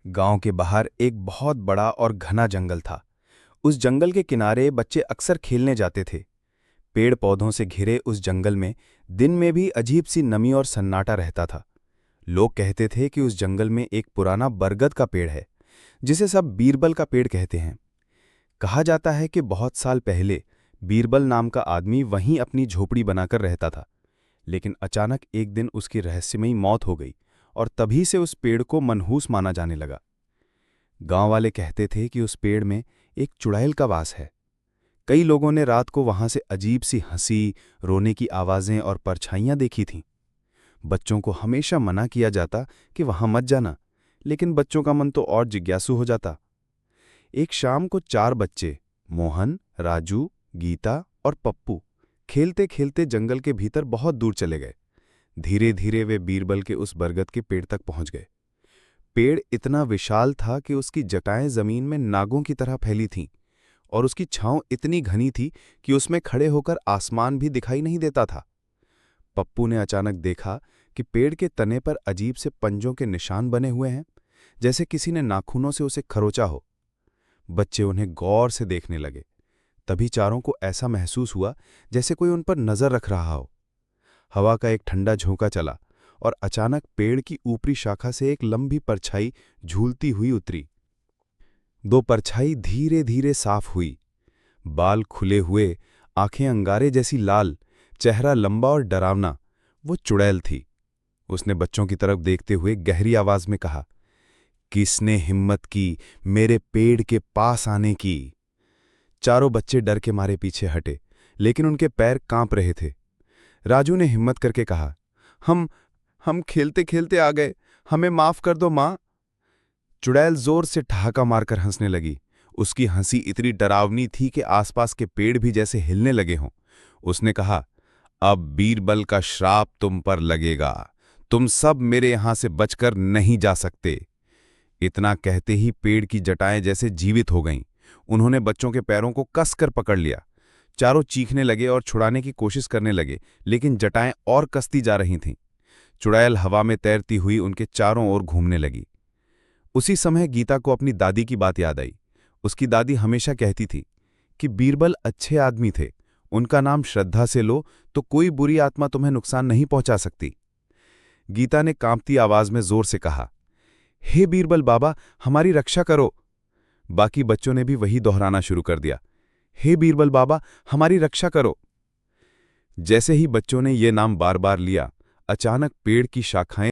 गांव के बाहर एक बहुत बड़ा और घना जंगल था। उस जंगल के किनारे बच्चे अक्सर खेलने जाते थे। पेड़ पौधों से घिरे उस जंगल में दिन में भी अजीब सी नमी और सन्नाटा रहता था। लोग कहते थे कि उस जंगल में एक पुराना बरगद का पेड़ है, जिसे सब बीरबल का पेड़ कहते हैं। कहा जाता है कि बहुत साल पहले बीरबल नाम का आदमी वहीं अपनी झोपड़ी बनाकर रहता था, लेकिन अचानक एक दिन उसकी रहस्यमयी मौत हो गई और तभी से उस पेड़ को मनहूस माना जाने लगा। गांव वाले कहते थे कि उस पेड़ में एक चुड़ैल का वास है। कई लोगों ने रात को वहां से अजीब सी हंसी, रोने की आवाजें और परछाइयां देखी थीं। बच्चों को हमेशा मना किया जाता कि वहां मत जाना, लेकिन बच्चों का मन तो और जिज्ञासु हो जाता। एक शाम को 4 बच्चे मोहन, राजू, गीता और पप्पू खेलते खेलते जंगल के भीतर बहुत दूर चले गए। धीरे धीरे वे बीरबल के उस बरगद के पेड़ तक पहुंच गए। पेड़ इतना विशाल था कि उसकी जटाएं जमीन में नागों की तरह फैली थीं और उसकी छांव इतनी घनी थी कि उसमें खड़े होकर आसमान भी दिखाई नहीं देता था। पप्पू ने अचानक देखा कि पेड़ के तने पर अजीब से पंजों के निशान बने हुए हैं, जैसे किसी ने नाखूनों से उसे खरोचा हो। बच्चे उन्हें गौर से देखने लगे। तभी चारों को ऐसा महसूस हुआ जैसे कोई उन पर नजर रख रहा हो। हवा का एक ठंडा झोंका चला और अचानक पेड़ की ऊपरी शाखा से एक लंबी परछाई झूलती हुई उतरी। 2 परछाई धीरे धीरे साफ हुई। बाल खुले हुए, आंखें अंगारे जैसी लाल, चेहरा लंबा और डरावना। वो चुड़ैल थी। उसने बच्चों की तरफ देखते हुए गहरी आवाज में कहा, किसने हिम्मत की मेरे पेड़ के पास आने की? चारों बच्चे डर के मारे पीछे हटे, लेकिन उनके पैर कांप रहे थे। राजू ने हिम्मत करके कहा, हम खेलते खेलते आ गए, हमें माफ कर दो मां। चुड़ैल जोर से ठहाका मारकर हंसने लगी। उसकी हंसी इतनी डरावनी थी कि आसपास के पेड़ भी जैसे हिलने लगे हों। उसने कहा, अब बीरबल का श्राप तुम पर लगेगा। तुम सब मेरे यहां से बचकर नहीं जा सकते। इतना कहते ही पेड़ की जटाएं जैसे जीवित हो गईं। उन्होंने बच्चों के पैरों को कसकर पकड़ लिया। चारों चीखने लगे और छुड़ाने की कोशिश करने लगे, लेकिन जटाएं और कसती जा रही थीं। चुड़ैल हवा में तैरती हुई उनके चारों ओर घूमने लगी। उसी समय गीता को अपनी दादी की बात याद आई। उसकी दादी हमेशा कहती थी कि बीरबल अच्छे आदमी थे, उनका नाम श्रद्धा से लो तो कोई बुरी आत्मा तुम्हें नुकसान नहीं पहुंचा सकती। गीता ने कांपती आवाज में जोर से कहा, हे बीरबल बाबा, हमारी रक्षा करो। बाकी बच्चों ने भी वही दोहराना शुरू कर दिया, हे बीरबल बाबा, हमारी रक्षा करो। जैसे ही बच्चों ने ये नाम बार बार लिया, अचानक पेड़ की शाखाएं